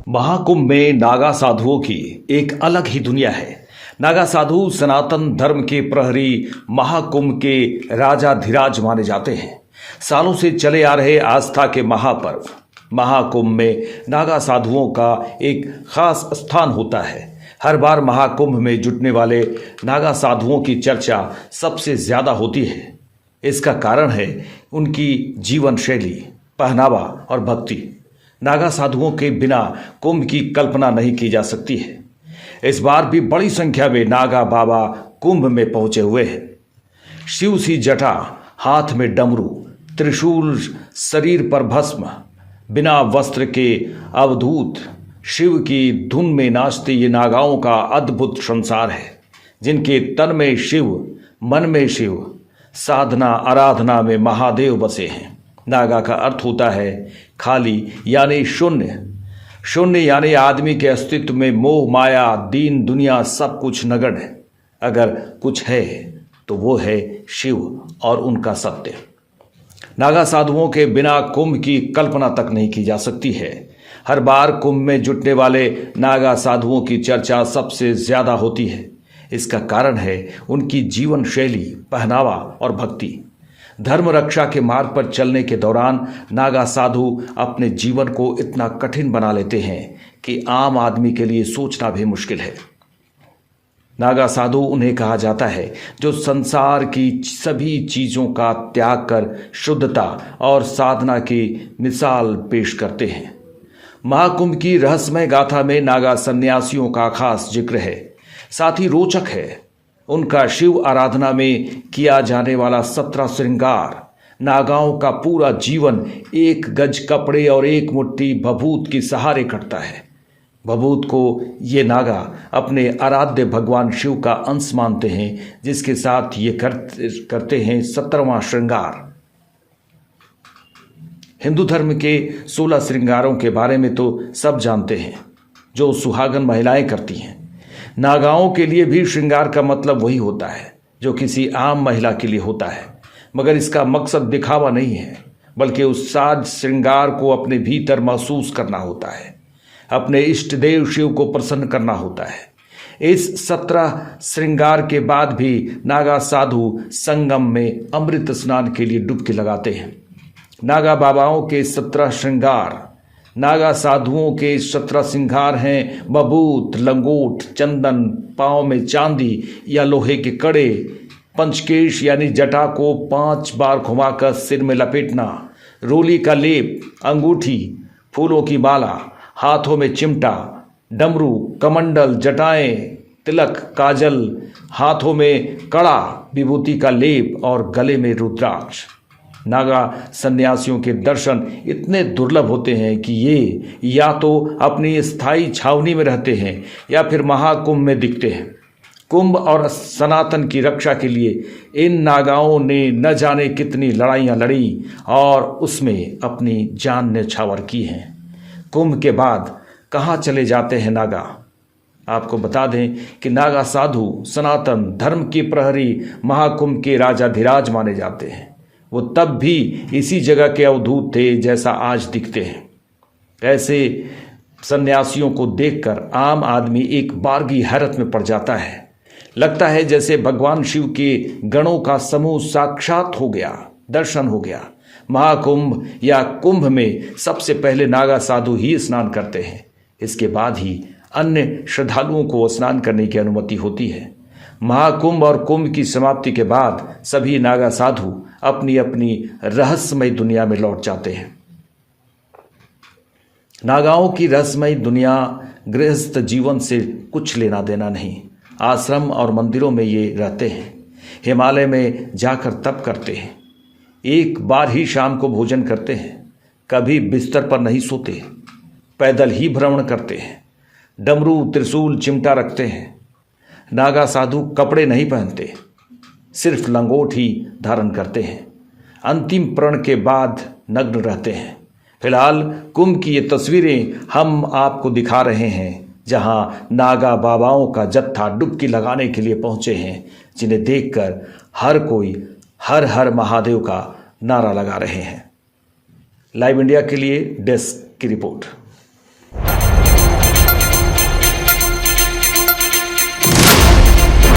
महाकुंभ में नागा साधुओं की एक अलग ही दुनिया है। नागा साधु सनातन धर्म के प्रहरी, महाकुंभ के राजाधिराज माने जाते हैं। सालों से चले आ रहे आस्था के महापर्व महाकुंभ में नागा साधुओं का एक खास स्थान होता है। हर बार महाकुंभ में जुटने वाले नागा साधुओं की चर्चा सबसे ज्यादा होती है। इसका कारण है उनकी जीवन शैली, पहनावा और भक्ति। नागा साधुओं के बिना कुंभ की कल्पना नहीं की जा सकती है। इस बार भी बड़ी संख्या में नागा बाबा कुंभ में पहुंचे हुए हैं। शिव सी जटा, हाथ में डमरू, त्रिशूल, शरीर पर भस्म, बिना वस्त्र के अवधूत शिव की धुन में नाचते ये नागाओं का अद्भुत संसार है, जिनके तन में शिव, मन में शिव, साधना आराधना में महादेव बसे हैं। नागा का अर्थ होता है खाली यानी शून्य। शून्य यानी आदमी के अस्तित्व में मोह माया दीन दुनिया सब कुछ नगण्य है। अगर कुछ है तो वो है शिव और उनका सत्य। नागा साधुओं के बिना कुंभ की कल्पना तक नहीं की जा सकती है। हर बार कुंभ में जुटने वाले नागा साधुओं की चर्चा सबसे ज्यादा होती है। इसका कारण है उनकी जीवन शैली, पहनावा और भक्ति। धर्म रक्षा के मार्ग पर चलने के दौरान नागा साधु अपने जीवन को इतना कठिन बना लेते हैं कि आम आदमी के लिए सोचना भी मुश्किल है। नागा साधु उन्हें कहा जाता है जो संसार की सभी चीजों का त्याग कर शुद्धता और साधना की मिसाल पेश करते हैं। महाकुंभ की रहस्यमय गाथा में नागा सन्यासियों का खास जिक्र है। साथ ही रोचक है उनका शिव आराधना में किया जाने वाला 17 श्रृंगार। नागाओं का पूरा जीवन एक गज कपड़े और एक मुट्ठी भभूत के सहारे कटता है। भभूत को ये नागा अपने आराध्य भगवान शिव का अंश मानते हैं, जिसके साथ ये करते हैं 17वां श्रृंगार। हिंदू धर्म के 16 श्रृंगारों के बारे में तो सब जानते हैं, जो सुहागन महिलाएं करती हैं। नागाओं के लिए भी श्रृंगार का मतलब वही होता है जो किसी आम महिला के लिए होता है, मगर इसका मकसद दिखावा नहीं है, बल्कि उस साज श्रृंगार को अपने भीतर महसूस करना होता है, अपने इष्ट देव शिव को प्रसन्न करना होता है। इस 17 श्रृंगार के बाद भी नागा साधु संगम में अमृत स्नान के लिए डुबकी लगाते हैं। नागा बाबाओं के 17 श्रृंगार, नागा साधुओं के 17 श्रृंगार हैं बबूत, लंगोट, चंदन, पांव में चांदी या लोहे के कड़े, पंचकेश यानी जटा को 5 बार घुमाकर सिर में लपेटना, रोली का लेप, अंगूठी, फूलों की माला, हाथों में चिमटा, डमरू, कमंडल, जटाएं, तिलक, काजल, हाथों में कड़ा, विभूति का लेप और गले में रुद्राक्ष। नागा सन्यासियों के दर्शन इतने दुर्लभ होते हैं कि ये या तो अपनी स्थायी छावनी में रहते हैं या फिर महाकुंभ में दिखते हैं। कुंभ और सनातन की रक्षा के लिए इन नागाओं ने न जाने कितनी लड़ाइयाँ लड़ी और उसमें अपनी जान न्यौछावर की हैं। कुंभ के बाद कहाँ चले जाते हैं नागा? आपको बता दें कि नागा साधु सनातन धर्म के प्रहरी, महाकुंभ के राजाधिराज माने जाते हैं। वो तब भी इसी जगह के अवधूत थे जैसा आज दिखते हैं। ऐसे सन्यासियों को देखकर आम आदमी एक बारगी हैरत में पड़ जाता है। लगता है जैसे भगवान शिव के गणों का समूह साक्षात हो गया, दर्शन हो गया। महाकुंभ या कुंभ में सबसे पहले नागा साधु ही स्नान करते हैं। इसके बाद ही अन्य श्रद्धालुओं को स्नान करने की अनुमति होती है। महाकुंभ और कुंभ की समाप्ति के बाद सभी नागा साधु अपनी अपनी रहस्यमय दुनिया में लौट जाते हैं। नागाओं की रहस्यमय दुनिया गृहस्थ जीवन से कुछ लेना देना नहीं। आश्रम और मंदिरों में ये रहते हैं। हिमालय में जाकर तप करते हैं। एक बार ही शाम को भोजन करते हैं। कभी बिस्तर पर नहीं सोते, पैदल ही भ्रमण करते हैं। डमरू, त्रिशूल, चिमटा रखते हैं। नागा साधु कपड़े नहीं पहनते, सिर्फ लंगोट ही धारण करते हैं। अंतिम प्रण के बाद नग्न रहते हैं। फिलहाल कुंभ की ये तस्वीरें हम आपको दिखा रहे हैं, जहां नागा बाबाओं का जत्था डुबकी लगाने के लिए पहुंचे हैं, जिन्हें देखकर हर कोई हर हर महादेव का नारा लगा रहे हैं। लाइव इंडिया के लिए डेस्क की रिपोर्ट।